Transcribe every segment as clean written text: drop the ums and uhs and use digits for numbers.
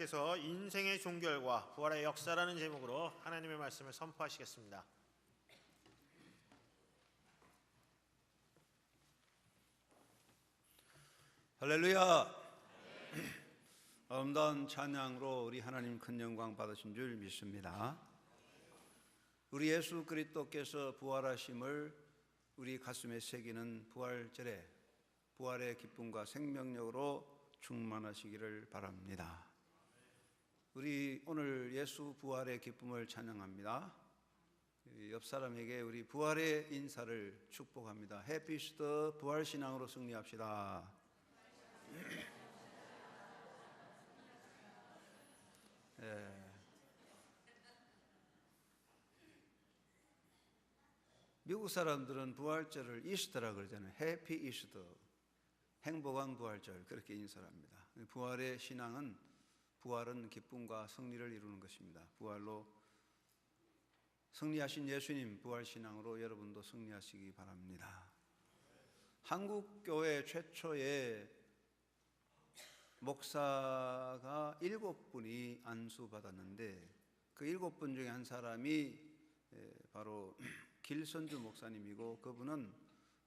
목사님께서 인생의 종결과 부활의 역사라는 제목으로 하나님의 말씀을 선포하시겠습니다. 할렐루야. 아름다운 찬양으로 우리 하나님 큰 영광 받으신 줄 믿습니다. 우리 예수 그리스도께서 부활하심을 우리 가슴에 새기는 부활절에 부활의 기쁨과 생명력으로 충만하시기를 바랍니다. 우리 오늘 예수 부활의 기쁨을 찬양합니다. 옆 사람에게 우리 부활의 인사를 축복합니다. 해피 이스터, 부활신앙으로 승리합시다. 미국 사람들은 부활절을 이스터라 그러잖아요. 해피 이스터, 행복한 부활절, 그렇게 인사를 합니다. 부활의 신앙은, 부활은 기쁨과 승리를 이루는 것입니다. 부활로 승리하신 예수님 부활신앙으로 여러분도 승리하시기 바랍니다. 한국교회 최초의 목사가 7분이 안수받았는데 그 7분 중에 한 사람이 바로 길선주 목사님이고, 그분은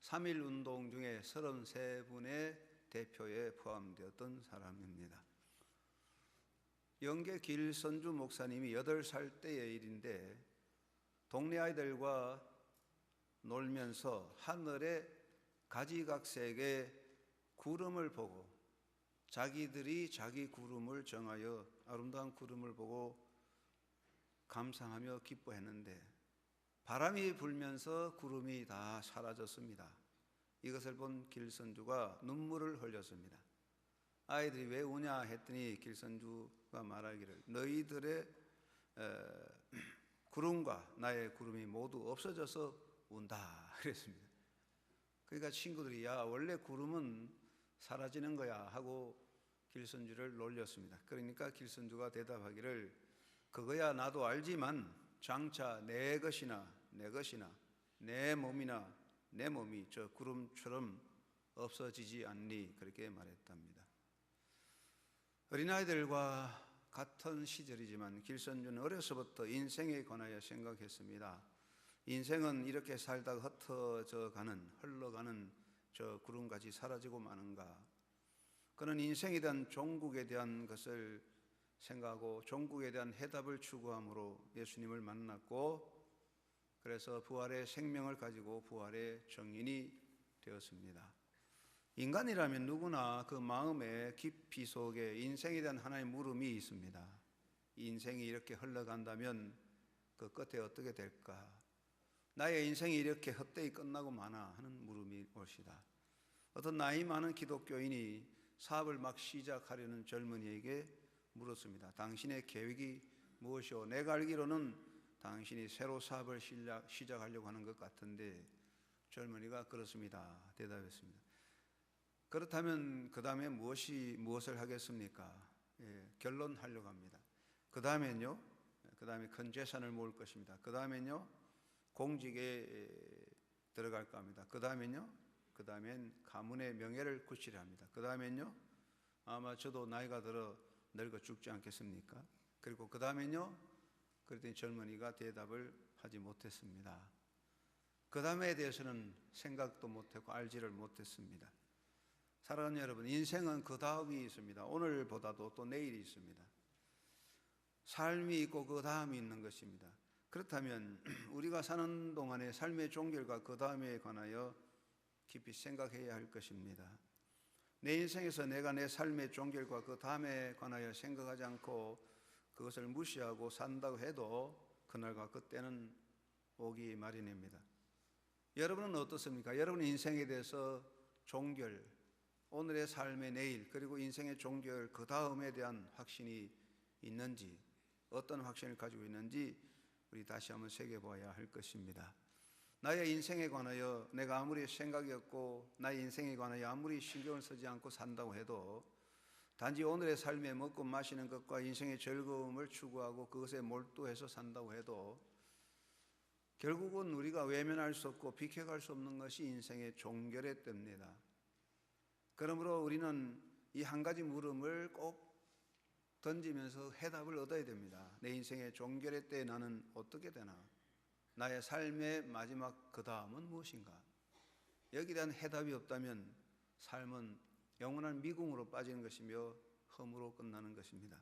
3.1운동 중에 33분의 대표에 포함되었던 사람입니다. 영계 길선주 목사님이 8살 때의 일인데, 동네 아이들과 놀면서 하늘에 가지각색의 구름을 보고 자기들이 자기 구름을 정하여 아름다운 구름을 보고 감상하며 기뻐했는데, 바람이 불면서 구름이 다 사라졌습니다. 이것을 본 길선주가 눈물을 흘렸습니다. 아이들이 왜 우냐 했더니 길선주가 말하기를, 너희들의 구름과 나의 구름이 모두 없어져서 운다 그랬습니다. 그러니까 친구들이 야, 원래 구름은 사라지는 거야 하고 길선주를 놀렸습니다. 그러니까 길선주가 대답하기를, 그거야 나도 알지만 장차 내 것이나 내 몸이나 내 몸이 저 구름처럼 없어지지 않니, 그렇게 말했답니다. 어린아이들과 같은 시절이지만 길선주는 어려서부터 인생에 관하여 생각했습니다. 인생은 이렇게 살다가 흩어져 가는, 흘러가는 저 구름같이 사라지고 마는가. 그는 인생에 대한, 종국에 대한 것을 생각하고 종국에 대한 해답을 추구함으로 예수님을 만났고, 그래서 부활의 생명을 가지고 부활의 정인이 되었습니다. 인간이라면 누구나 그 마음의 깊이 속에 인생에 대한 하나의 물음이 있습니다. 인생이 이렇게 흘러간다면 그 끝에 어떻게 될까? 나의 인생이 이렇게 헛되이 끝나고 마나 하는 물음이 올시다. 어떤 나이 많은 기독교인이 사업을 막 시작하려는 젊은이에게 물었습니다. 당신의 계획이 무엇이오? 내가 알기로는 당신이 새로 사업을 시작하려고 하는 것 같은데. 젊은이가 그렇습니다 대답했습니다. 그렇다면 그 다음에 무엇을 하겠습니까? 결론하려고 합니다. 그 다음엔요? 그 다음에 큰 재산을 모을 것입니다. 그 다음엔요? 공직에 들어갈까 합니다. 그 다음엔요? 그 다음엔 가문의 명예를 굳히려 합니다. 그 다음엔요? 아마 저도 나이가 들어 늙어 죽지 않겠습니까? 그리고 그 다음엔요? 그랬더니 젊은이가 대답을 하지 못했습니다. 그 다음에 대해서는 생각도 못했고 알지를 못했습니다. 사랑하는 여러분, 인생은 그 다음이 있습니다. 오늘보다도 또 내일이 있습니다. 삶이 있고 그 다음이 있는 것입니다. 그렇다면 우리가 사는 동안의 삶의 종결과 그 다음에 관하여 깊이 생각해야 할 것입니다. 내 인생에서 내가 내 삶의 종결과 그 다음에 관하여 생각하지 않고 그것을 무시하고 산다고 해도 그날과 그때는 오기 마련입니다. 여러분은 어떻습니까? 여러분 인생에 대해서 종결, 오늘의 삶의 내일, 그리고 인생의 종결 그 다음에 대한 확신이 있는지, 어떤 확신을 가지고 있는지 우리 다시 한번 새겨봐야 할 것입니다. 나의 인생에 관하여 내가 아무리 생각이 없고 나의 인생에 관하여 아무리 신경을 쓰지 않고 산다고 해도 단지 오늘의 삶에 먹고 마시는 것과 인생의 즐거움을 추구하고 그것에 몰두해서 산다고 해도 결국은 우리가 외면할 수 없고 비켜갈 수 없는 것이 인생의 종결의 때입니다. 그러므로 우리는 이 한 가지 물음을 꼭 던지면서 해답을 얻어야 됩니다. 내 인생의 종결의 때 나는 어떻게 되나? 나의 삶의 마지막 그 다음은 무엇인가? 여기에 대한 해답이 없다면 삶은 영원한 미궁으로 빠지는 것이며 험으로 끝나는 것입니다.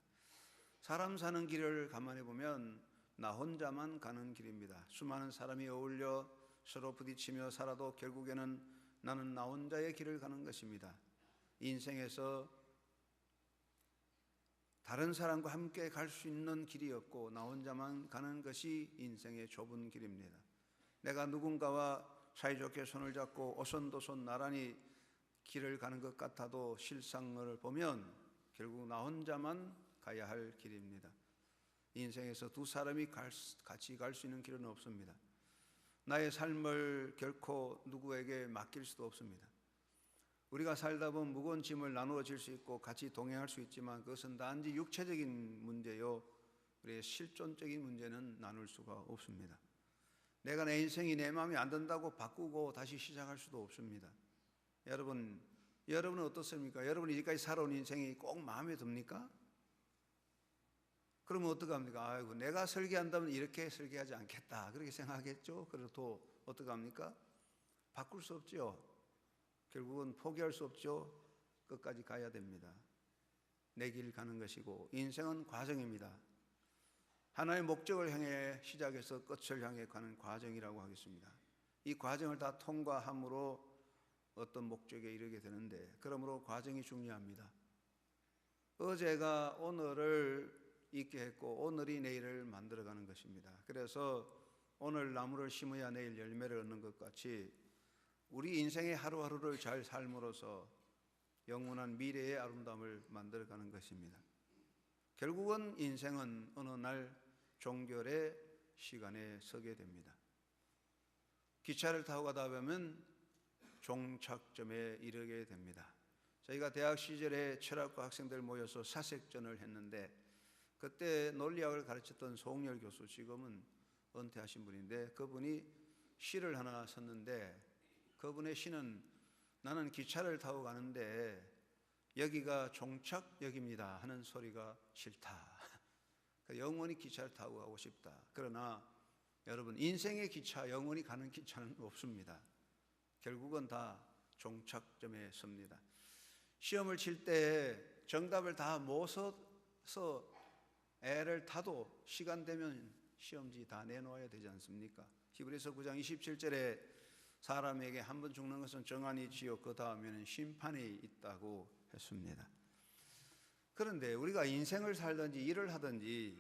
사람 사는 길을 가만히 보면 나 혼자만 가는 길입니다. 수많은 사람이 어울려 서로 부딪히며 살아도 결국에는 나는 나 혼자의 길을 가는 것입니다. 인생에서 다른 사람과 함께 갈 수 있는 길이 없고 나 혼자만 가는 것이 인생의 좁은 길입니다. 내가 누군가와 사이좋게 손을 잡고 오손도손 나란히 길을 가는 것 같아도 실상을 보면 결국 나 혼자만 가야 할 길입니다. 인생에서 두 사람이 같이 갈 수 있는 길은 없습니다. 나의 삶을 결코 누구에게 맡길 수도 없습니다. 우리가 살다 보면 무거운 짐을 나누어 질 수 있고 같이 동행할 수 있지만 그것은 단지 육체적인 문제요, 우리의 실존적인 문제는 나눌 수가 없습니다. 내가 내 인생이 내 마음에 안 든다고 바꾸고 다시 시작할 수도 없습니다. 여러분은 어떻습니까? 여러분이 이제까지 살아온 인생이 꼭 마음에 듭니까? 그러면 어떡합니까? 아이고, 내가 설계한다면 이렇게 설계하지 않겠다, 그렇게 생각하겠죠? 그래도 어떡합니까? 바꿀 수 없죠. 결국은 포기할 수 없죠. 끝까지 가야 됩니다. 내 길 가는 것이고 인생은 과정입니다. 하나의 목적을 향해 시작해서 끝을 향해 가는 과정이라고 하겠습니다. 이 과정을 다 통과함으로 어떤 목적에 이르게 되는데, 그러므로 과정이 중요합니다. 어제가 오늘을 있게 했고 오늘이 내일을 만들어가는 것입니다. 그래서 오늘 나무를 심어야 내일 열매를 얻는 것 같이 우리 인생의 하루하루를 잘 삶으로써 영원한 미래의 아름다움을 만들어가는 것입니다. 결국은 인생은 어느 날 종결의 시간에 서게 됩니다. 기차를 타고 가다 보면 종착점에 이르게 됩니다. 저희가 대학 시절에 철학과 학생들 모여서 사색전을 했는데 그때 논리학을 가르쳤던 송열 교수, 지금은 은퇴하신 분인데 그분이 시를 하나 썼는데 그분의 시는 나는 기차를 타고 가는데 여기가 종착역입니다 하는 소리가 싫다. 영원히 기차를 타고 가고 싶다. 그러나 여러분, 인생의 기차, 영원히 가는 기차는 없습니다. 결국은 다 종착점에 섭니다. 시험을 칠 때 정답을 다 못 써서 애를 타도 시간 되면 시험지 다 내놓아야 되지 않습니까? 히브리서 9장 27절에 사람에게 한 번 죽는 것은 정한이지요 그 다음에는 심판이 있다고 했습니다. 그런데 우리가 인생을 살든지 일을 하든지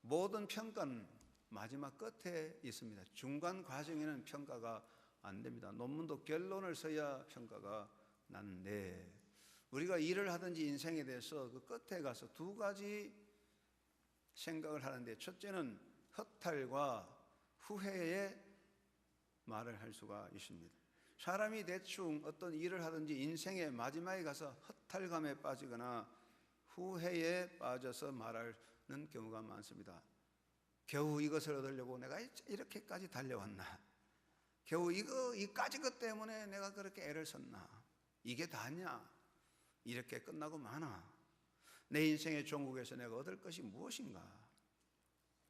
모든 평가는 마지막 끝에 있습니다. 중간 과정에는 평가가 안 됩니다. 논문도 결론을 써야 평가가 나는데 우리가 일을 하든지 인생에 대해서 그 끝에 가서 두 가지 생각을 하는데, 첫째는 허탈과 후회의 말을 할 수가 있습니다. 사람이 대충 어떤 일을 하든지 인생의 마지막에 가서 허탈감에 빠지거나 후회에 빠져서 말하는 경우가 많습니다. 겨우 이것을 얻으려고 내가 이렇게까지 달려왔나? 겨우 이까지 것 때문에 내가 그렇게 애를 썼나? 이게 다냐? 이렇게 끝나고 마나? 내 인생의 종국에서 내가 얻을 것이 무엇인가?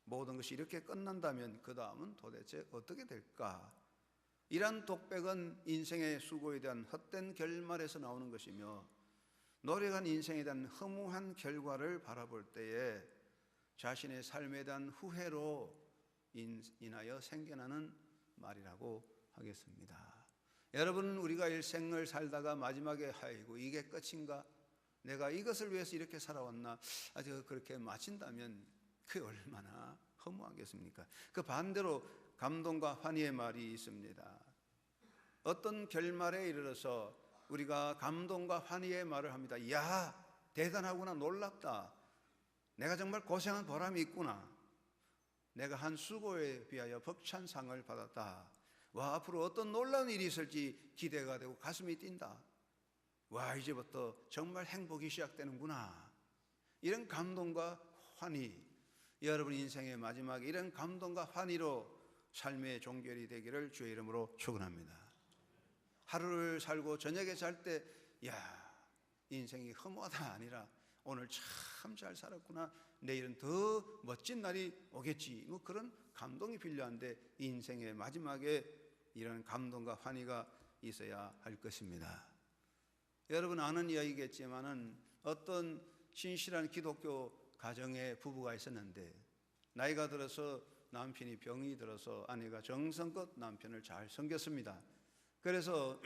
모든 것이 이렇게 끝난다면 그 다음은 도대체 어떻게 될까? 이러한 독백은 인생의 수고에 대한 헛된 결말에서 나오는 것이며, 노력한 인생에 대한 허무한 결과를 바라볼 때에 자신의 삶에 대한 후회로 인하여 생겨나는 말이라고 하겠습니다. 여러분, 우리가 일생을 살다가 마지막에 아이고 이게 끝인가? 내가 이것을 위해서 이렇게 살아왔나? 아주 그렇게 마친다면 그게 얼마나 허무하겠습니까? 그 반대로 감동과 환희의 말이 있습니다. 어떤 결말에 이르러서 우리가 감동과 환희의 말을 합니다. 야, 대단하구나, 놀랍다. 내가 정말 고생한 보람이 있구나. 내가 한 수고에 비하여 벅찬 상을 받았다. 와, 앞으로 어떤 놀라운 일이 있을지 기대가 되고 가슴이 뛴다. 와, 이제부터 정말 행복이 시작되는구나. 이런 감동과 환희, 여러분 인생의 마지막에 이런 감동과 환희로 삶의 종결이 되기를 주의 이름으로 축원합니다. 하루를 살고 저녁에 잘 때 야, 인생이 허무하다 아니라 오늘 참 잘 살았구나, 내일은 더 멋진 날이 오겠지, 뭐 그런 감동이 필요한데 인생의 마지막에 이런 감동과 환희가 있어야 할 것입니다. 여러분 아는 이야기겠지만은 어떤 신실한 기독교 가정의 부부가 있었는데 나이가 들어서 남편이 병이 들어서 아내가 정성껏 남편을 잘 섬겼습니다. 그래서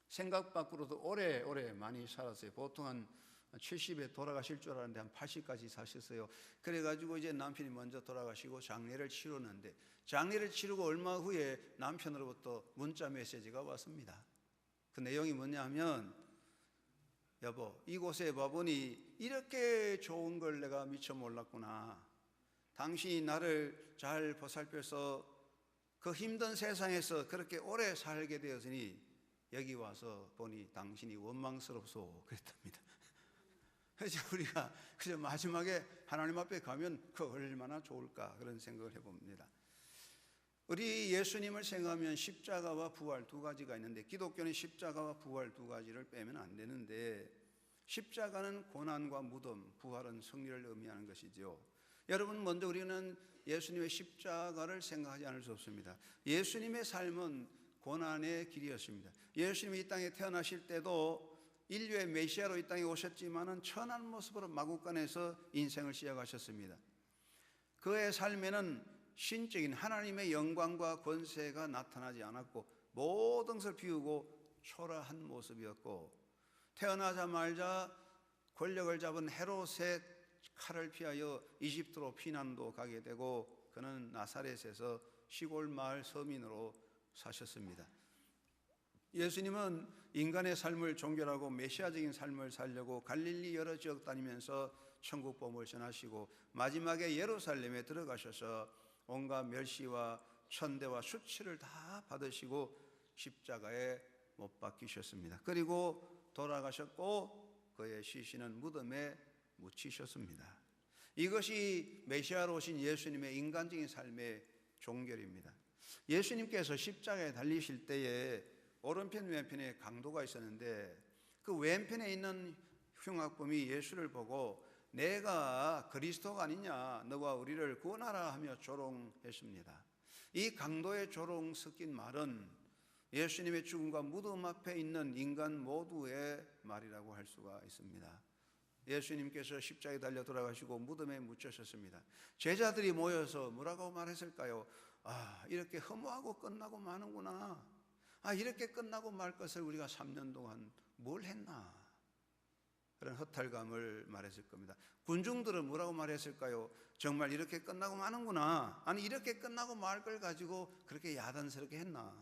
생각 밖으로도 오래 많이 살았어요. 보통 한 70에 돌아가실 줄 알았는데 한 80까지 사셨어요. 그래가지고 이제 남편이 먼저 돌아가시고 장례를 치르는데, 장례를 치르고 얼마 후에 남편으로부터 문자 메시지가 왔습니다. 그 내용이 뭐냐 하면, 여보, 이곳에 와보니 이렇게 좋은 걸 내가 미처 몰랐구나. 당신이 나를 잘 보살펴서 그 힘든 세상에서 그렇게 오래 살게 되었으니 여기 와서 보니 당신이 원망스럽소, 그랬답니다. 그래서 우리가 그저 마지막에 하나님 앞에 가면 그 얼마나 좋을까, 그런 생각을 해봅니다. 우리 예수님을 생각하면 십자가와 부활 두 가지가 있는데, 기독교는 십자가와 부활 두 가지를 빼면 안 되는데, 십자가는 고난과 무덤, 부활은 승리를 의미하는 것이죠. 여러분, 먼저 우리는 예수님의 십자가를 생각하지 않을 수 없습니다. 예수님의 삶은 고난의 길이었습니다. 예수님이 이 땅에 태어나실 때도 인류의 메시아로 이 땅에 오셨지만은 천한 모습으로 마구간에서 인생을 시작하셨습니다. 그의 삶에는 신적인 하나님의 영광과 권세가 나타나지 않았고 모든 것을 비우고 초라한 모습이었고, 태어나자마자 권력을 잡은 헤롯의 칼을 피하여 이집트로 피난도 가게 되고, 그는 나사렛에서 시골 마을 서민으로 사셨습니다. 예수님은 인간의 삶을 종결하고 메시아적인 삶을 살려고 갈릴리 여러 지역 다니면서 천국 복음을 전하시고 마지막에 예루살렘에 들어가셔서 온갖 멸시와 천대와 수치를 다 받으시고 십자가에 못 박히셨습니다. 그리고 돌아가셨고 그의 시신은 무덤에 묻히셨습니다. 이것이 메시아로 오신 예수님의 인간적인 삶의 종결입니다. 예수님께서 십자가에 달리실 때에 오른편 왼편에 강도가 있었는데, 그 왼편에 있는 흉악범이 예수를 보고 내가 그리스도가 아니냐, 너와 우리를 구원하라 하며 조롱했습니다. 이 강도의 조롱 섞인 말은 예수님의 죽음과 무덤 앞에 있는 인간 모두의 말이라고 할 수가 있습니다. 예수님께서 십자가에 달려 돌아가시고 무덤에 묻히셨습니다. 제자들이 모여서 뭐라고 말했을까요? 아, 이렇게 허무하고 끝나고 마는구나. 아, 이렇게 끝나고 말 것을 우리가 3년 동안 뭘 했나, 그런 허탈감을 말했을 겁니다. 군중들은 뭐라고 말했을까요? 정말 이렇게 끝나고 마는구나. 아니, 이렇게 끝나고 말 걸 가지고 그렇게 야단스럽게 했나?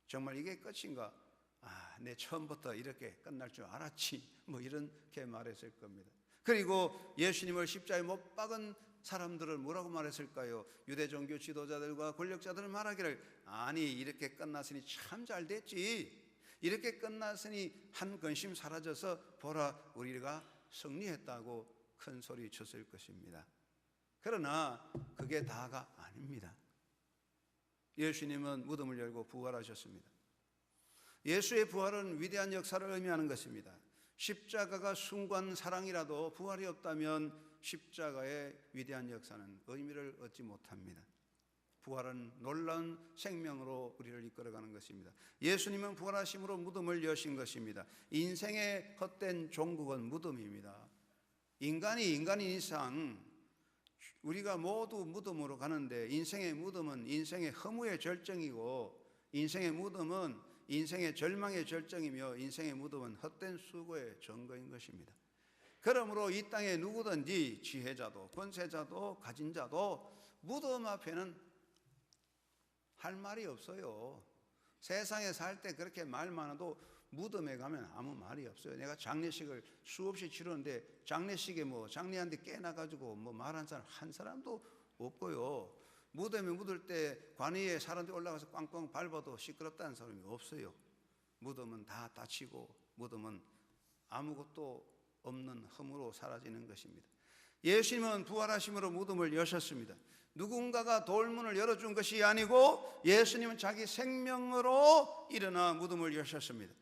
정말 이게 끝인가? 아, 내 처음부터 이렇게 끝날 줄 알았지, 뭐 이렇게 말했을 겁니다. 그리고 예수님을 십자가에 못 박은 사람들은 뭐라고 말했을까요? 유대 종교 지도자들과 권력자들은 말하기를, 아니 이렇게 끝났으니 참 잘 됐지, 이렇게 끝났으니 한 근심 사라져서 보라 우리가 승리했다고 큰 소리 쳤을 것입니다. 그러나 그게 다가 아닙니다. 예수님은 무덤을 열고 부활하셨습니다. 예수의 부활은 위대한 역사를 의미하는 것입니다. 십자가가 숭고한 사랑이라도 부활이 없다면 십자가의 위대한 역사는 의미를 얻지 못합니다. 부활은 놀라운 생명으로 우리를 이끌어가는 것입니다. 예수님은 부활하심으로 무덤을 여신 것입니다. 인생의 헛된 종국은 무덤입니다. 인간이 인간인 이상 우리가 모두 무덤으로 가는데, 인생의 무덤은 인생의 허무의 절정이고, 인생의 무덤은 인생의 절망의 절정이며, 인생의 무덤은 헛된 수고의 증거인 것입니다. 그러므로 이 땅에 누구든지 지혜자도 권세자도 가진 자도 무덤 앞에는 할 말이 없어요. 세상에 살 때 그렇게 말 많아도 무덤에 가면 아무 말이 없어요. 내가 장례식을 수없이 치르는데 장례식에 뭐 장례한테 깨나가지고 뭐 말한 사람 한 사람도 없고요. 무덤에 묻을 때 관위에 사람들이 올라가서 꽝꽝 밟아도 시끄럽다는 사람이 없어요. 무덤은 다 닫히고 무덤은 아무것도 없는 흠으로 사라지는 것입니다. 예수님은 부활하심으로 무덤을 여셨습니다. 누군가가 돌문을 열어준 것이 아니고 예수님은 자기 생명으로 일어나 무덤을 여셨습니다.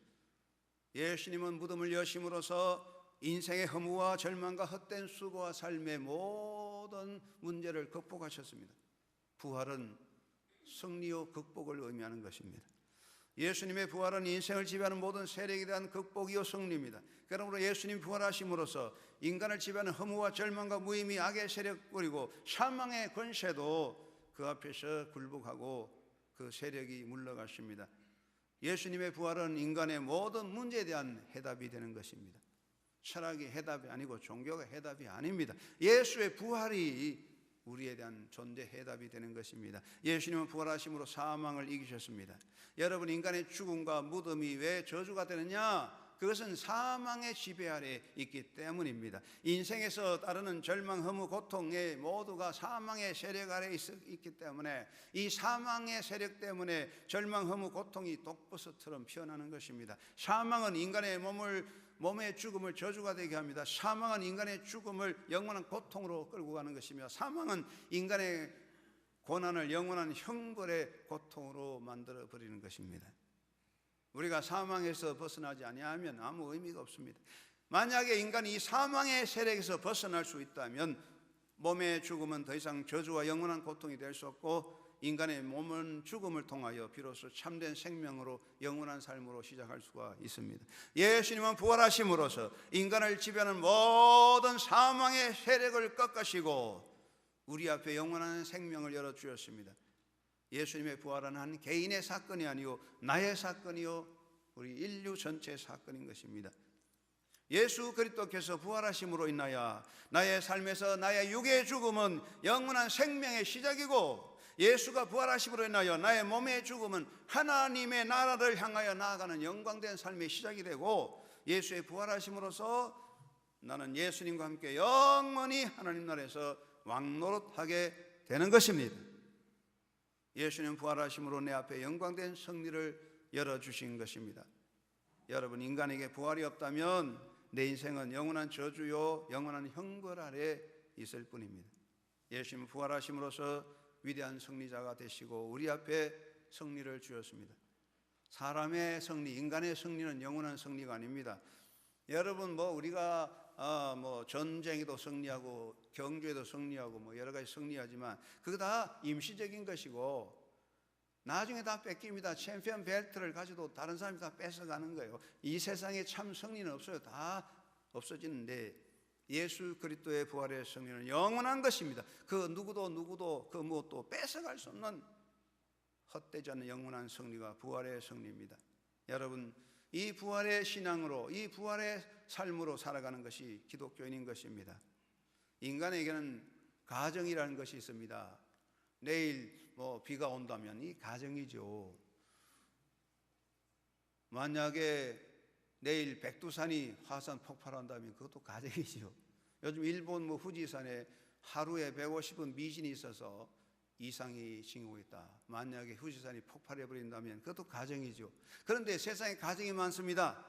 예수님은 무덤을 여심으로써 인생의 허무와 절망과 헛된 수고와 삶의 모든 문제를 극복하셨습니다. 부활은 승리요 극복을 의미하는 것입니다. 예수님의 부활은 인생을 지배하는 모든 세력에 대한 극복이요 승리입니다. 그러므로 예수님 부활하심으로써 인간을 지배하는 허무와 절망과 무의미 악의 세력 그리고 사망의 권세도 그 앞에서 굴복하고 그 세력이 물러갔습니다. 예수님의 부활은 인간의 모든 문제에 대한 해답이 되는 것입니다. 철학이 해답이 아니고 종교가 해답이 아닙니다. 예수의 부활이 우리에 대한 존재 해답이 되는 것입니다. 예수님은 부활하심으로 사망을 이기셨습니다. 여러분, 인간의 죽음과 무덤이 왜 저주가 되느냐? 그것은 사망의 지배 아래 있기 때문입니다. 인생에서 따르는 절망, 허무, 고통의 모두가 사망의 세력 아래 있기 때문에 이 사망의 세력 때문에 절망, 허무, 고통이 독버섯처럼 피어나는 것입니다. 사망은 인간의 몸의 죽음을 저주가 되게 합니다. 사망은 인간의 죽음을 영원한 고통으로 끌고 가는 것이며 사망은 인간의 고난을 영원한 형벌의 고통으로 만들어 버리는 것입니다. 우리가 사망에서 벗어나지 아니하면 아무 의미가 없습니다. 만약에 인간이 이 사망의 세력에서 벗어날 수 있다면 몸의 죽음은 더 이상 저주와 영원한 고통이 될 수 없고 인간의 몸은 죽음을 통하여 비로소 참된 생명으로 영원한 삶으로 시작할 수가 있습니다. 예수님은 부활하심으로써 인간을 지배하는 모든 사망의 세력을 꺾으시고 우리 앞에 영원한 생명을 열어주셨습니다. 예수님의 부활은 한 개인의 사건이 아니요 나의 사건이요 우리 인류 전체의 사건인 것입니다. 예수 그리스도께서 부활하심으로 인하여 나의 삶에서 나의 육의 죽음은 영원한 생명의 시작이고 예수가 부활하심으로 인하여 나의 몸의 죽음은 하나님의 나라를 향하여 나아가는 영광된 삶의 시작이 되고 예수의 부활하심으로써 나는 예수님과 함께 영원히 하나님 나라에서 왕노릇하게 되는 것입니다. 예수님 부활하심으로 내 앞에 영광된 승리를 열어주신 것입니다. 여러분, 인간에게 부활이 없다면 내 인생은 영원한 저주요 영원한 형벌 아래 있을 뿐입니다. 예수님 부활하심으로써 위대한 승리자가 되시고 우리 앞에 승리를 주셨습니다. 사람의 승리, 인간의 승리는 영원한 승리가 아닙니다. 여러분, 우리가 전쟁에도 승리하고 경주에도 승리하고 여러 가지 승리하지만 그거 다 임시적인 것이고 나중에 다 뺏깁니다. 챔피언 벨트를 가지고 다른 사람이 다 뺏어가는 거예요. 이 세상에 참 승리는 없어요. 다 없어지는데 예수 그리스도의 부활의 승리는 영원한 것입니다. 그 누구도 그 무엇도 뺏어갈 수 없는 헛되지 않는 영원한 승리가 부활의 승리입니다. 여러분, 이 부활의 신앙으로 이 부활의 삶으로 살아가는 것이 기독교인인 것입니다. 인간에게는 가정이라는 것이 있습니다. 내일 비가 온다면 이 가정이죠. 만약에 내일 백두산이 화산 폭발한다면 그것도 가정이죠. 요즘 일본 후지산에 하루에 150은 미진이 있어서 이상이 징후고 있다. 만약에 후지산이 폭발해 버린다면 그것도 가정이죠. 그런데 세상에 가정이 많습니다.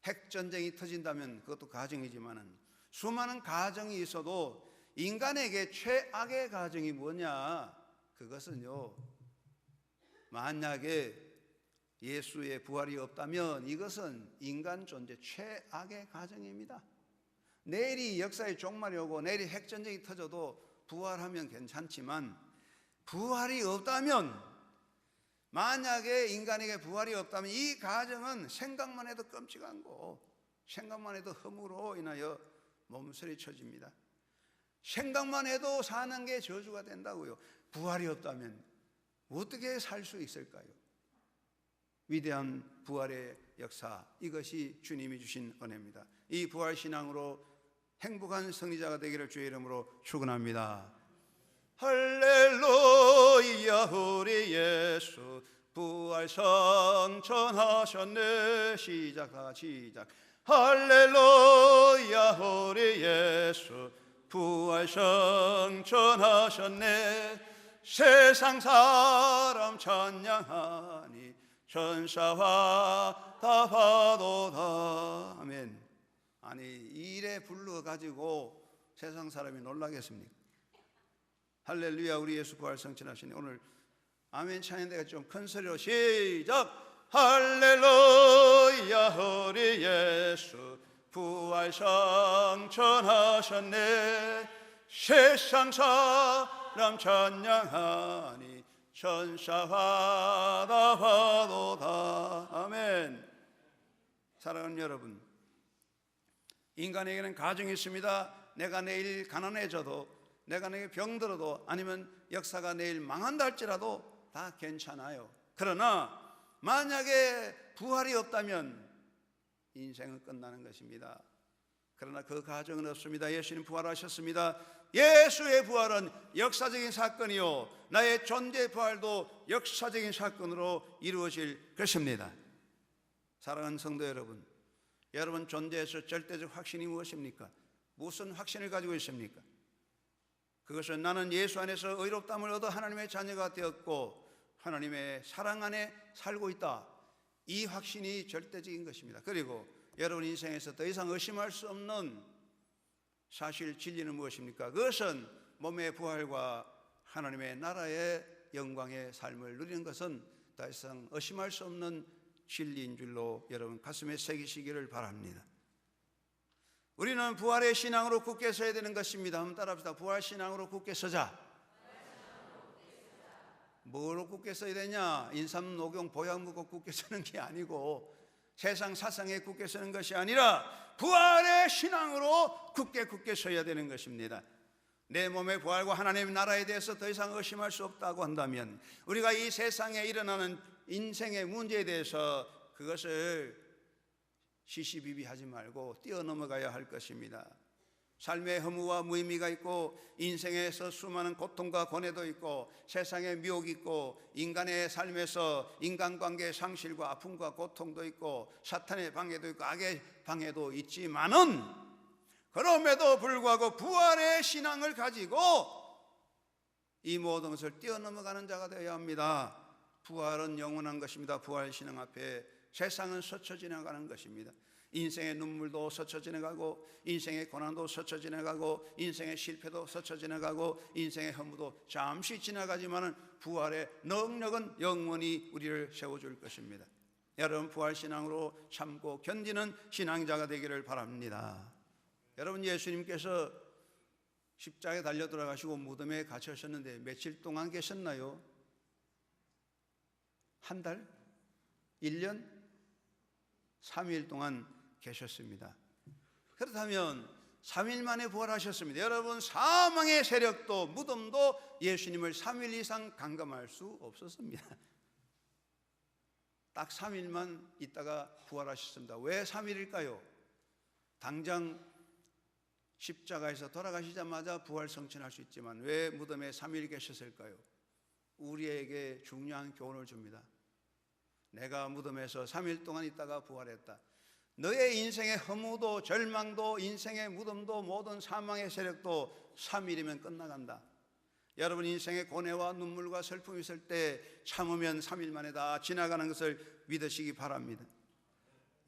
핵전쟁이 터진다면 그것도 가정이지만은 수많은 가정이 있어도 인간에게 최악의 가정이 뭐냐? 그것은요, 만약에 예수의 부활이 없다면 이것은 인간 존재 최악의 가정입니다. 내일이 역사의 종말이 오고 내일이 핵전쟁이 터져도 부활하면 괜찮지만 부활이 없다면, 만약에 인간에게 부활이 없다면 이 가정은 생각만 해도 끔찍한 거, 생각만 해도 허무로 인하여 몸서리쳐집니다. 생각만 해도 사는 게 저주가 된다고요. 부활이 없다면 어떻게 살 수 있을까요? 위대한 부활의 역사, 이것이 주님이 주신 은혜입니다. 이 부활 신앙으로 행복한 승리자가 되기를 주의 이름으로 축원합니다. 할렐루야, 우리 예수 부활 성천하셨네. 시작. 할렐루야, 우리 예수 부활 성천하셨네. 세상 사람 찬양하니 천사와 다 파도다. 아멘. 아니, 이래 불러가지고 세상 사람이 놀라겠습니까? 할렐루야, 우리 예수 부활 성천하시니. 오늘 아멘 찬양대가 좀 큰 소리로 시작. 할렐루야, 우리 예수 부활 성천하셨네. 세상 사람 찬양하니 천사마다 화도다. 아멘. 사랑하는 여러분, 인간에게는 가정이 있습니다. 내가 내일 가난해져도, 내가 내일 병들어도, 아니면 역사가 내일 망한다 할지라도 다 괜찮아요. 그러나 만약에 부활이 없다면 인생은 끝나는 것입니다. 그러나 그 가정은 없습니다. 예수님 부활하셨습니다. 예수의 부활은 역사적인 사건이요, 나의 존재 부활도 역사적인 사건으로 이루어질 것입니다. 사랑하는 성도 여러분, 여러분 존재에서 절대적 확신이 무엇입니까? 무슨 확신을 가지고 있습니까? 그것은 나는 예수 안에서 의롭다함을 얻어 하나님의 자녀가 되었고 하나님의 사랑 안에 살고 있다. 이 확신이 절대적인 것입니다. 그리고 여러분 인생에서 더 이상 의심할 수 없는 사실 진리는 무엇입니까? 그것은 몸의 부활과 하나님의 나라의 영광의 삶을 누리는 것은 더 이상 의심할 수 없는 진리인 줄로 여러분 가슴에 새기시기를 바랍니다. 우리는 부활의 신앙으로 굳게 서야 되는 것입니다. 한번 따라합시다. 부활 신앙으로 굳게 서자. 뭐로 굳게 서야 되냐? 인삼, 녹용, 보약 먹고 굳게 서는 게 아니고 세상 사상에 굳게 서는 것이 아니라 부활의 신앙으로 굳게 서야 되는 것입니다. 내 몸의 부활과 하나님의 나라에 대해서 더 이상 의심할 수 없다고 한다면 우리가 이 세상에 일어나는 인생의 문제에 대해서 그것을 시시비비하지 말고 뛰어넘어가야 할 것입니다. 삶의 허무와 무의미가 있고 인생에서 수많은 고통과 고뇌도 있고 세상의 미혹이 있고 인간의 삶에서 인간관계의 상실과 아픔과 고통도 있고 사탄의 방해도 있고 악의 방해도 있지만은 그럼에도 불구하고 부활의 신앙을 가지고 이 모든 것을 뛰어넘어가는 자가 되어야 합니다. 부활은 영원한 것입니다. 부활 신앙 앞에 세상은 스쳐 지나가는 것입니다. 인생의 눈물도 스쳐 지나가고 인생의 고난도 스쳐 지나가고 인생의 실패도 스쳐 지나가고 인생의 허무도 잠시 지나가지만 부활의 능력은 영원히 우리를 세워줄 것입니다. 여러분 부활신앙으로 참고 견디는 신앙자가 되기를 바랍니다. 여러분 예수님께서 십자가에 달려 돌아가시고 무덤에 갇히셨는데 며칠 동안 계셨나요? 한 달? 1년? 3일 동안 계셨습니다. 그렇다면 3일 만에 부활하셨습니다. 여러분 사망의 세력도 무덤도 예수님을 3일 이상 감감할 수 없었습니다. 딱 3일만 있다가 부활하셨습니다. 왜 3일일까요? 당장 십자가에서 돌아가시자마자 부활 성취할 수 있지만 왜 무덤에 3일 계셨을까요? 우리에게 중요한 교훈을 줍니다. 내가 무덤에서 3일 동안 있다가 부활했다. 너의 인생의 허무도 절망도 인생의 무덤도 모든 사망의 세력도 3일이면 끝나간다. 여러분 인생의 고뇌와 눈물과 슬픔이 있을 때 참으면 3일 만에 다 지나가는 것을 믿으시기 바랍니다.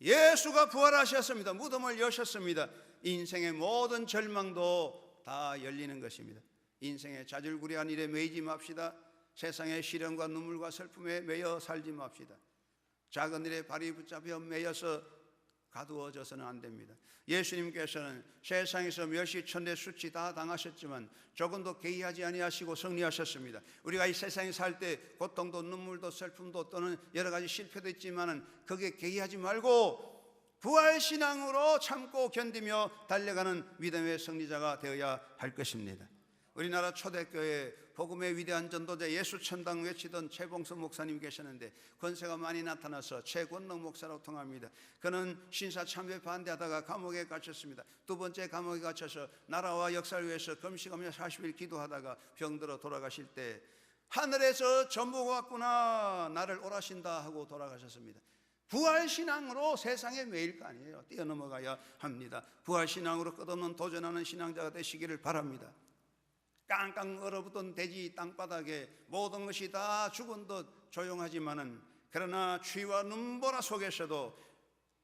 예수가 부활하셨습니다. 무덤을 여셨습니다. 인생의 모든 절망도 다 열리는 것입니다. 인생의 자질구레한 일에 매이지 맙시다. 세상의 시련과 눈물과 슬픔에 매여 살지 맙시다. 작은 일에 발이 붙잡혀 매여서 가두어져서는 안 됩니다. 예수님께서는 세상에서 멸시 천대 수치 다 당하셨지만 조금도 개의하지 아니하시고 승리하셨습니다. 우리가 이 세상에 살 때 고통도 눈물도 슬픔도 또는 여러 가지 실패도 있지만은 거기에 개의하지 말고 부활신앙으로 참고 견디며 달려가는 믿음의 승리자가 되어야 할 것입니다. 우리나라 초대교회 복음의 위대한 전도자 예수천당 외치던 최봉선 목사님 계셨는데 권세가 많이 나타나서 최권능 목사라고 통합니다. 그는 신사참배 반대하다가 감옥에 갇혔습니다. 두 번째 감옥에 갇혀서 나라와 역사를 위해서 금식하며 40일 기도하다가 병들어 돌아가실 때 하늘에서 전부가 왔구나 나를 오라신다 하고 돌아가셨습니다. 부활신앙으로 세상에 매일 거 아니에요. 뛰어넘어가야 합니다. 부활신앙으로 끝없는 도전하는 신앙자가 되시기를 바랍니다. 깡깡 얼어붙은 대지 땅바닥에 모든 것이 다 죽은 듯 조용하지만은 그러나 추위와 눈보라 속에서도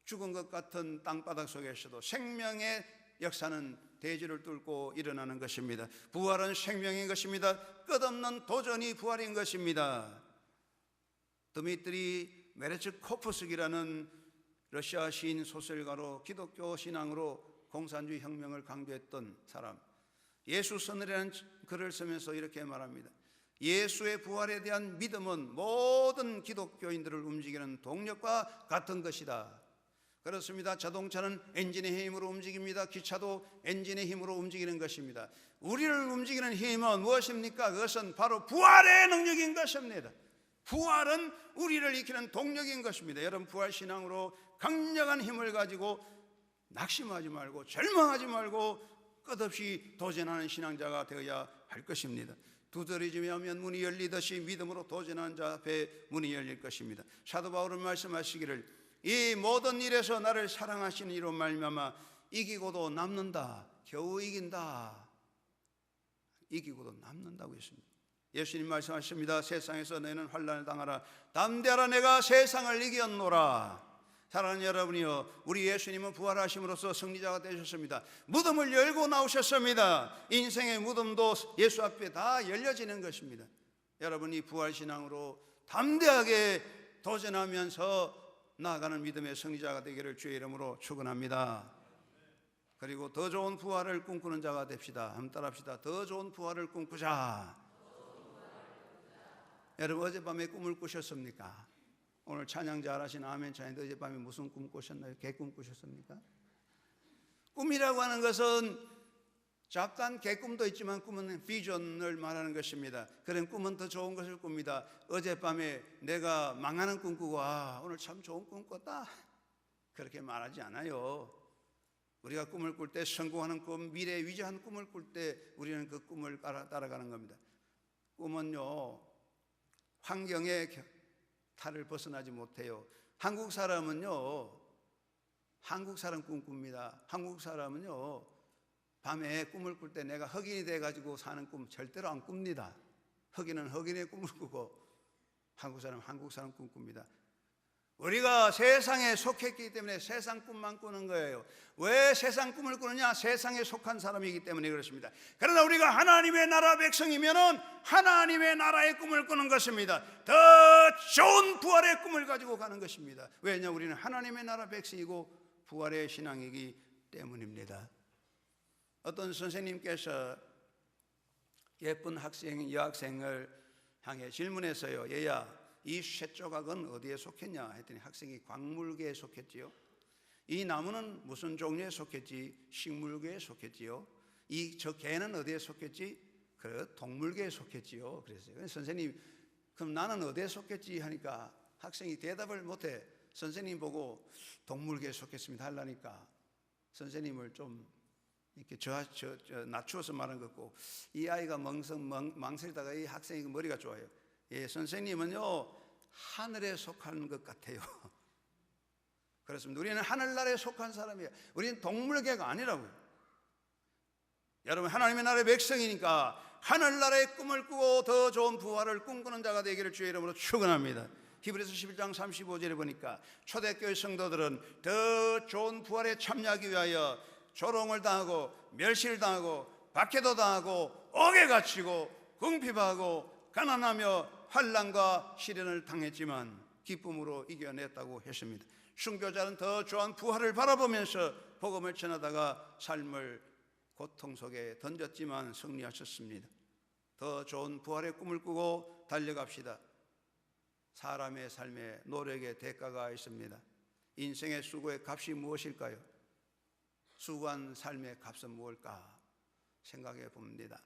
죽은 것 같은 땅바닥 속에서도 생명의 역사는 대지를 뚫고 일어나는 것입니다. 부활은 생명인 것입니다. 끝없는 도전이 부활인 것입니다. 드미트리 메레츠코프스키라는 러시아 시인 소설가로 기독교 신앙으로 공산주의 혁명을 강조했던 사람, 예수선언이라는 글을 쓰면서 이렇게 말합니다. 예수의 부활에 대한 믿음은 모든 기독교인들을 움직이는 동력과 같은 것이다. 그렇습니다. 자동차는 엔진의 힘으로 움직입니다. 기차도 엔진의 힘으로 움직이는 것입니다. 우리를 움직이는 힘은 무엇입니까? 그것은 바로 부활의 능력인 것입니다. 부활은 우리를 이끄는 동력인 것입니다. 여러분, 부활신앙으로 강력한 힘을 가지고 낙심하지 말고 절망하지 말고 끝없이 도전하는 신앙자가 되어야 할 것입니다. 두드러지면 문이 열리듯이 믿음으로 도전하는 자 앞에 문이 열릴 것입니다. 사도 바울은 말씀하시기를 이 모든 일에서 나를 사랑하시는 이로 말미암아 이기고도 남는다. 겨우 이긴다. 이기고도 남는다고 했습니다. 예수님 말씀하십니다. 세상에서 너희는 환난을 당하라. 담대하라. 내가 세상을 이겼노라. 사랑하는 여러분이요, 우리 예수님은 부활하심으로써 승리자가 되셨습니다. 무덤을 열고 나오셨습니다. 인생의 무덤도 예수 앞에 다 열려지는 것입니다. 여러분이 부활신앙으로 담대하게 도전하면서 나아가는 믿음의 승리자가 되기를 주의 이름으로 축원합니다. 그리고 더 좋은 부활을 꿈꾸는 자가 됩시다. 한번 따라합시다. 더 좋은 부활을 꿈꾸자. 여러분, 어젯밤에 꿈을 꾸셨습니까? 오늘 찬양 잘하신 아멘 찬양인데 어젯밤에 무슨 꿈 꾸셨나요? 개꿈 꾸셨습니까? 꿈이라고 하는 것은 잠깐 개꿈도 있지만 꿈은 비전을 말하는 것입니다. 그런 꿈은 더 좋은 것을 꿉니다. 어젯밤에 내가 망하는 꿈 꾸고 오늘 참 좋은 꿈 꿨다 그렇게 말하지 않아요. 우리가 꿈을 꿀 때 성공하는 꿈, 미래에 위대한 꿈을 꿀 때 우리는 그 꿈을 따라가는 겁니다. 꿈은요, 환경의 탈을 벗어나지 못해요. 한국 사람은요, 한국 사람 꿈 꿉니다. 한국 사람은요, 밤에 꿈을 꿀 때 내가 흑인이 돼가지고 사는 꿈 절대로 안 꿉니다. 흑인은 흑인의 꿈을 꾸고 한국 사람 꿈 꿉니다. 우리가 세상에 속했기 때문에 세상 꿈만 꾸는 거예요. 왜 세상 꿈을 꾸느냐? 세상에 속한 사람이기 때문에 그렇습니다. 그러나 우리가 하나님의 나라 백성이면은 하나님의 나라의 꿈을 꾸는 것입니다. 더 좋은 부활의 꿈을 가지고 가는 것입니다. 왜냐? 우리는 하나님의 나라 백성이고 부활의 신앙이기 때문입니다. 어떤 선생님께서 예쁜 여학생을 향해 질문했어요. 얘야, 이 쇠조각은 어디에 속했냐 했더니 학생이 광물계에 속했지요. 이 나무는 무슨 종류에 속했지? 식물계에 속했지요. 저 개는 어디에 속했지? 그 동물계에 속했지요. 그랬어요. 선생님, 그럼 나는 어디에 속했지 하니까 학생이 대답을 못해. 선생님 보고 동물계에 속했습니다 하려니까 선생님을 좀 이렇게 낮추어서 말한 것 같고, 이 아이가 망설이다가 이 학생이 머리가 좋아요. 예, 선생님은요, 하늘에 속한 것 같아요. 그렇습니다. 우리는 하늘나라에 속한 사람이에요. 우리는 동물계가 아니라고요. 여러분, 하나님의 나라의 백성이니까 하늘나라의 꿈을 꾸고 더 좋은 부활을 꿈꾸는 자가 되기를 주의 이름으로 축원합니다. 히브리서 11장 35절에 보니까 초대교회 성도들은 더 좋은 부활에 참여하기 위하여 조롱을 당하고 멸시를 당하고 박해도 당하고 옥에 갇히고 궁핍하고 가난하며 환난과 시련을 당했지만 기쁨으로 이겨냈다고 했습니다. 순교자는 더 좋은 부활을 바라보면서 복음을 전하다가 삶을 고통 속에 던졌지만 승리하셨습니다. 더 좋은 부활의 꿈을 꾸고 달려갑시다. 사람의 삶에 노력의 대가가 있습니다. 인생의 수고의 값이 무엇일까요? 수고한 삶의 값은 무엇일까 생각해 봅니다.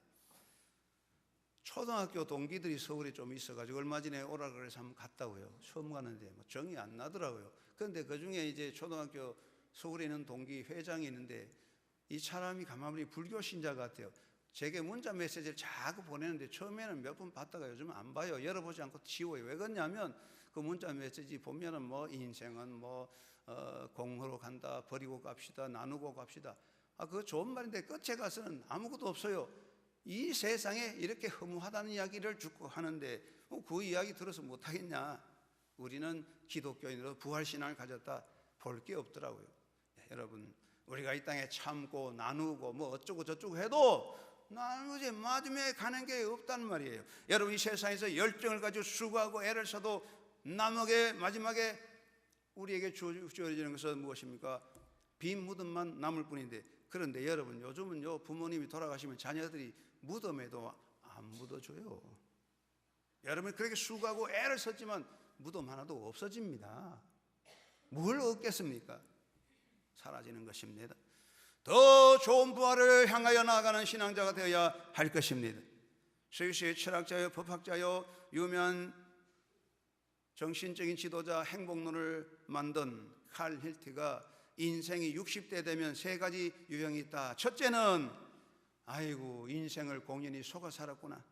초등학교 동기들이 서울에 좀 있어가지고 얼마 전에 오라 그래서 한번 갔다고요. 처음 가는데 정이 안 나더라고요. 그런데 그 중에 이제 초등학교 서울에 있는 동기 회장이 있는데 이 사람이 가만히 불교 신자 같아요. 제게 문자 메시지를 자꾸 보내는데 처음에는 몇 번 봤다가 요즘 안 봐요. 열어보지 않고 지워요. 왜 그러냐면 그 문자 메시지 보면은 뭐 인생은 공허로 간다, 버리고 갑시다, 나누고 갑시다. 그거 좋은 말인데 끝에 가서는 아무것도 없어요. 이 세상에 이렇게 허무하다는 이야기를 듣고 하는데 그 이야기 들어서 못하겠냐? 우리는 기독교인으로 부활신앙을 가졌다. 볼 게 없더라고요. 여러분, 우리가 이 땅에 참고 나누고 뭐 어쩌고 저쩌고 해도 나누지 마지막에 가는 게 없다는 말이에요. 여러분, 이 세상에서 열정을 가지고 수고하고 애를 써도 마지막에 우리에게 주어지는 것은 무엇입니까? 빈 무덤만 남을 뿐인데, 그런데 여러분, 요즘은요, 부모님이 돌아가시면 자녀들이 무덤에도 안 묻어줘요. 여러분, 그렇게 수고하고 애를 썼지만 무덤 하나도 없어집니다. 뭘 얻겠습니까? 사라지는 것입니다. 더 좋은 부활을 향하여 나아가는 신앙자가 되어야 할 것입니다. 스위스의 철학자요, 법학자요, 유명한 정신적인 지도자, 행복론을 만든 칼 힐트가 인생이 60대 되면 세 가지 유형이 있다. 첫째는 아이고, 인생을 공연히 속아 살았구나,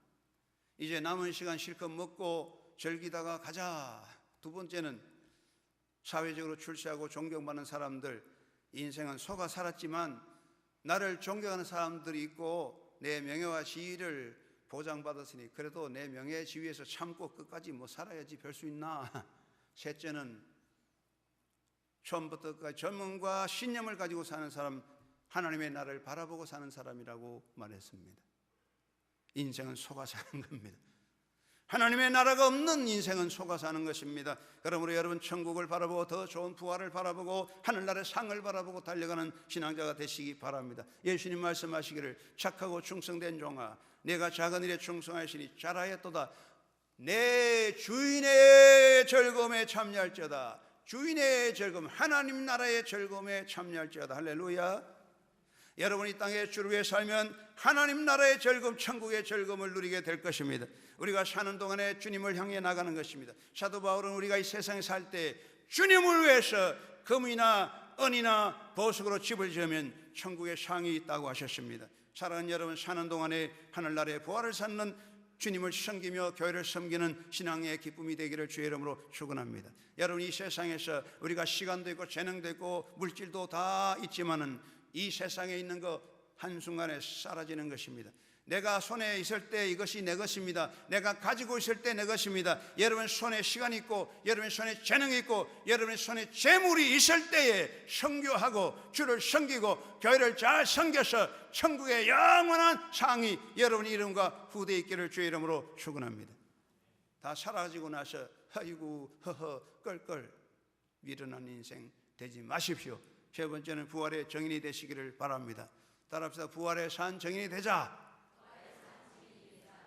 이제 남은 시간 실컷 먹고 즐기다가 가자. 두 번째는 사회적으로 출세하고 존경받는 사람들, 인생은 속아 살았지만 나를 존경하는 사람들이 있고 내 명예와 지위를 보장받았으니 그래도 내 명예 지위에서 참고 끝까지 뭐 살아야지 별 수 있나. 셋째는 처음부터 끝까지 전문과 신념을 가지고 사는 사람, 하나님의 나라를 바라보고 사는 사람이라고 말했습니다. 인생은 속아 사는 겁니다. 하나님의 나라가 없는 인생은 속아 사는 것입니다. 그러므로 여러분, 천국을 바라보고 더 좋은 부활을 바라보고 하늘나라의 상을 바라보고 달려가는 신앙자가 되시기 바랍니다. 예수님 말씀하시기를 착하고 충성된 종아, 내가 작은 일에 충성하시니 잘하였도다. 내 주인의 즐거움에 참여할지어다. 주인의 즐거움, 하나님 나라의 즐거움에 참여할지어다. 할렐루야. 여러분이 땅에 주를 위해 살면 하나님 나라의 즐거움, 천국의 즐거움을 누리게 될 것입니다. 우리가 사는 동안에 주님을 향해 나가는 것입니다. 사도 바울은 우리가 이 세상에 살 때 주님을 위해서 금이나 은이나 보석으로 집을 지으면 천국의 상이 있다고 하셨습니다. 사랑하는 여러분, 사는 동안에 하늘나라의 부활을 찾는 주님을 섬기며 교회를 섬기는 신앙의 기쁨이 되기를 주의 이름으로 축원합니다. 여러분, 이 세상에서 우리가 시간도 있고 재능도 있고 물질도 다 있지만은 이 세상에 있는 거 한순간에 사라지는 것입니다. 내가 손에 있을 때 이것이 내 것입니다. 내가 가지고 있을 때 내 것입니다. 여러분 손에 시간이 있고 여러분 손에 재능이 있고 여러분 손에 재물이 있을 때에 선교하고 주를 섬기고 교회를 잘 섬겨서 천국의 영원한 상이 여러분의 이름과 후대에 있기를 주의 이름으로 축원합니다. 다 사라지고 나서 아이고 허허 껄껄 미련한 인생 되지 마십시오. 세 번째는 부활의 정인이 되시기를 바랍니다. 따라합시다. 부활의 산 정인이 되자.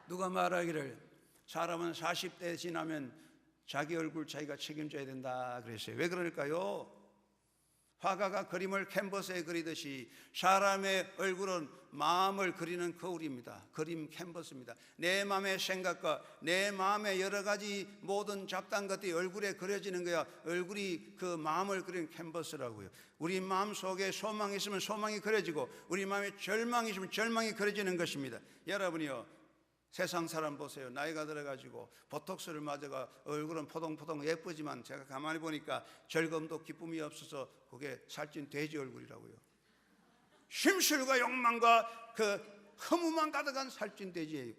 누가 말하기를 사람은 40대 지나면 자기 얼굴 자기가 책임져야 된다 그랬어요. 왜 그럴까요? 화가가 그림을 캔버스에 그리듯이 사람의 얼굴은 마음을 그리는 거울입니다. 그림 캔버스입니다. 내 마음의 생각과 내 마음의 여러 가지 모든 잡다한 것들이 얼굴에 그려지는 거야. 얼굴이 그 마음을 그리는 캔버스라고요. 우리 마음 속에 소망이 있으면 소망이 그려지고 우리 마음에 절망이 있으면 절망이 그려지는 것입니다. 여러분이요, 세상 사람 보세요. 나이가 들어가지고 보톡스를 맞아가 얼굴은 포동포동 예쁘지만 제가 가만히 보니까 즐거움도 기쁨이 없어서 그게 살찐 돼지 얼굴이라고요. 심술과 욕망과 그 허무만 가득한 살찐 돼지예요.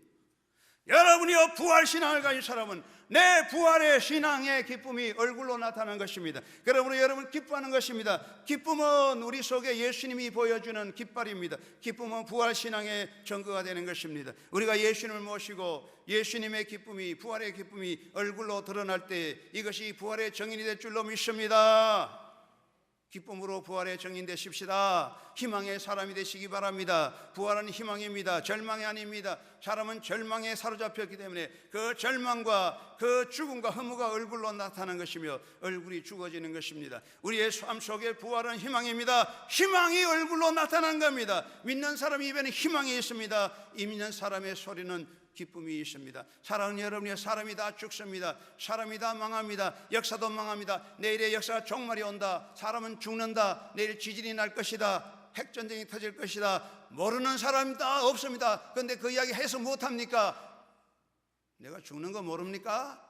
여러분이요, 부활신앙을 가진 사람은 내 부활의 신앙의 기쁨이 얼굴로 나타나는 것입니다. 그러므로 여러분 기뻐하는 것입니다. 기쁨은 우리 속에 예수님이 보여주는 깃발입니다. 기쁨은 부활신앙의 증거가 되는 것입니다. 우리가 예수님을 모시고 예수님의 기쁨이, 부활의 기쁨이 얼굴로 드러날 때 이것이 부활의 정인이 될 줄로 믿습니다. 기쁨으로 부활의 정인 되십시다. 희망의 사람이 되시기 바랍니다. 부활은 희망입니다. 절망이 아닙니다. 사람은 절망에 사로잡혔기 때문에 그 절망과 그 죽음과 허무가 얼굴로 나타나는 것이며 얼굴이 죽어지는 것입니다. 우리의 삶 속에 부활은 희망입니다. 희망이 얼굴로 나타나는 겁니다. 믿는 사람 입에는 희망이 있습니다. 이 믿는 사람의 소리는 기쁨이 있습니다. 사랑하는 여러분의 사람이 다 죽습니다. 사람이 다 망합니다. 역사도 망합니다. 내일의 역사가 종말이 온다. 사람은 죽는다. 내일 지진이 날 것이다. 핵전쟁이 터질 것이다. 모르는 사람이 다 없습니다. 그런데 그 이야기 해서 못합니까? 내가 죽는 거 모릅니까?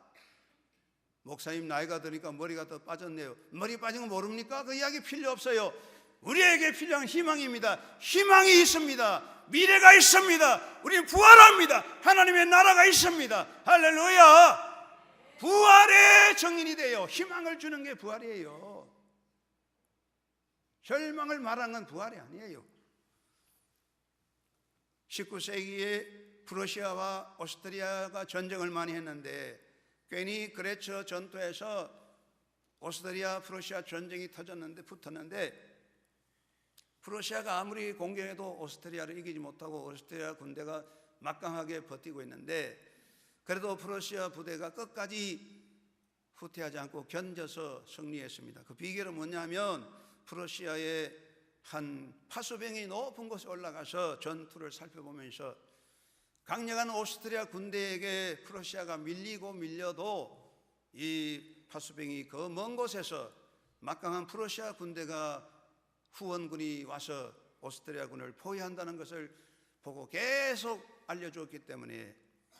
목사님 나이가 드니까 머리가 더 빠졌네요. 머리 빠진 거 모릅니까? 그 이야기 필요 없어요. 우리에게 필요한 희망입니다. 희망이 있습니다. 미래가 있습니다. 우리는 부활합니다. 하나님의 나라가 있습니다. 할렐루야. 부활의 정인이 돼요. 희망을 주는 게 부활이에요. 절망을 말하는 건 부활이 아니에요. 19세기에 프러시아와 오스트리아가 전쟁을 많이 했는데 괜히 그레처 전투에서 오스트리아 프러시아 전쟁이 붙었는데 프러시아가 아무리 공격해도 오스트리아를 이기지 못하고 오스트리아 군대가 막강하게 버티고 있는데, 그래도 프러시아 부대가 끝까지 후퇴하지 않고 견뎌서 승리했습니다. 그 비결은 뭐냐면 프러시아의 한 파수병이 높은 곳에 올라가서 전투를 살펴보면서 강력한 오스트리아 군대에게 프러시아가 밀려도 이 파수병이 그 먼 곳에서 막강한 프러시아 군대가 후원군이 와서 오스트리아 군을 포위한다는 것을 보고 계속 알려주었기 때문에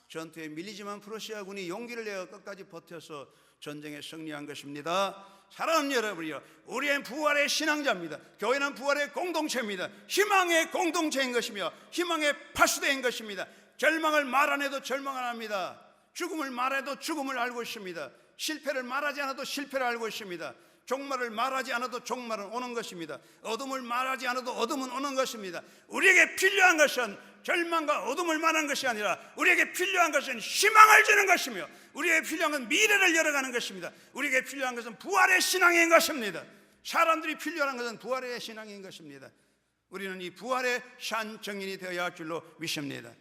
전투에 밀리지만 프러시아 군이 용기를 내어 끝까지 버텨서 전쟁에 승리한 것입니다. 사랑하는 여러분이요, 우리는 부활의 신앙자입니다. 교회는 부활의 공동체입니다. 희망의 공동체인 것이며 희망의 파수대인 것입니다. 절망을 말 안 해도 절망 안 합니다. 죽음을 말해도 죽음을 알고 있습니다. 실패를 말하지 않아도 실패를 알고 있습니다. 종말을 말하지 않아도 종말은 오는 것입니다. 어둠을 말하지 않아도 어둠은 오는 것입니다. 우리에게 필요한 것은 절망과 어둠을 말하는 것이 아니라 우리에게 필요한 것은 희망을 주는 것이며 우리에게 필요한 것은 미래를 열어가는 것입니다. 우리에게 필요한 것은 부활의 신앙인 것입니다. 사람들이 필요한 것은 부활의 신앙인 것입니다. 우리는 이 부활의 산 증인이 되어야 할 줄로 믿습니다.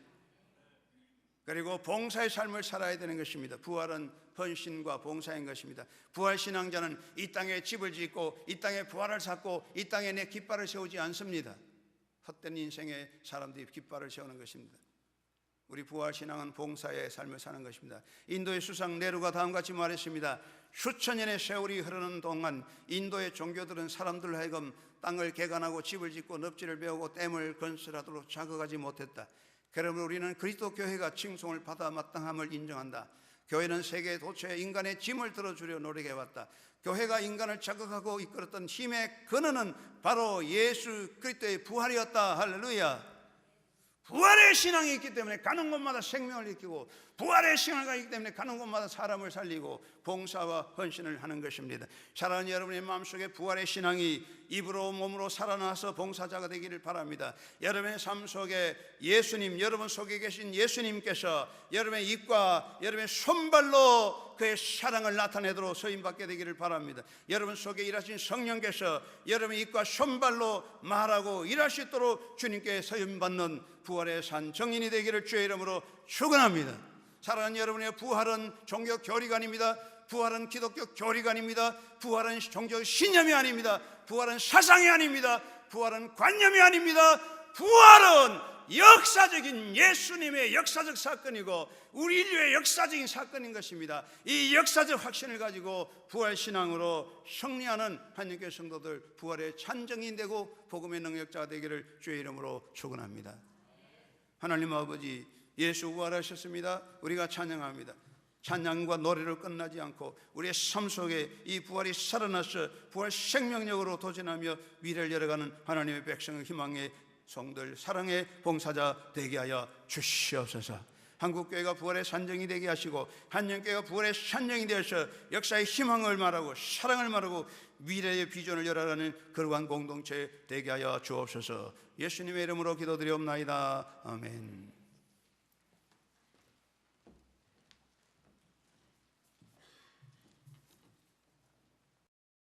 그리고 봉사의 삶을 살아야 되는 것입니다. 부활은 헌신과 봉사인 것입니다. 부활 신앙자는 이 땅에 집을 짓고 이 땅에 부활을 쌓고 이 땅에 내 깃발을 세우지 않습니다. 헛된 인생에 사람들이 깃발을 세우는 것입니다. 우리 부활 신앙은 봉사의 삶을 사는 것입니다. 인도의 수상 네루가 다음과 같이 말했습니다. 수천 년의 세월이 흐르는 동안 인도의 종교들은 사람들 하여금 땅을 개간하고 집을 짓고 넙지를 베우고 댐을 건설하도록 자극하지 못했다. 그러므로 우리는 그리스도 교회가 칭송을 받아 마땅함을 인정한다. 교회는 세계 도처에 인간의 짐을 들어주려 노력해왔다. 교회가 인간을 자극하고 이끌었던 힘의 근원은 바로 예수 그리스도의 부활이었다. 할렐루야. 부활의 신앙이 있기 때문에 가는 곳마다 생명을 일으키고 부활의 신앙이 있기 때문에 가는 곳마다 사람을 살리고 봉사와 헌신을 하는 것입니다. 사랑하는 여러분의 마음속에 부활의 신앙이 입으로 몸으로 살아나서 봉사자가 되기를 바랍니다. 여러분의 삶 속에 예수님, 여러분 속에 계신 예수님께서 여러분의 입과 여러분의 손발로 그의 사랑을 나타내도록 서임받게 되기를 바랍니다. 여러분 속에 일하신 성령께서 여러분의 입과 손발로 말하고 일할 수 있도록 주님께 서임받는 부활의 산 정인이 되기를 주의 이름으로 축원합니다. 사랑하는 여러분의 부활은 종교 교리가 아닙니다. 부활은 기독교 교리가 아닙니다. 부활은 종교 신념이 아닙니다. 부활은 사상이 아닙니다. 부활은 관념이 아닙니다. 부활은 역사적인 예수님의 역사적 사건이고 우리 인류의 역사적인 사건인 것입니다. 이 역사적 확신을 가지고 부활신앙으로 승리하는 한영교회 성도들 부활의 찬정인 되고 복음의 능력자가 되기를 주의 이름으로 축원합니다. 하나님 아버지, 예수 부활하셨습니다. 우리가 찬양합니다. 찬양과 노래로 끝나지 않고 우리의 삶 속에 이 부활이 살아나서 부활 생명력으로 도전하며 미래를 열어가는 하나님의 백성의 희망의 성들 사랑의 봉사자 되게 하여 주시옵소서. 한국교회가 부활의 산정이 되게 하시고 한영교회가 부활의 산정이 되어서 역사의 희망을 말하고 사랑을 말하고 미래의 비전을 열어가는 그러한 공동체 되게 하여 주옵소서. 예수님의 이름으로 기도드리옵나이다. 아멘.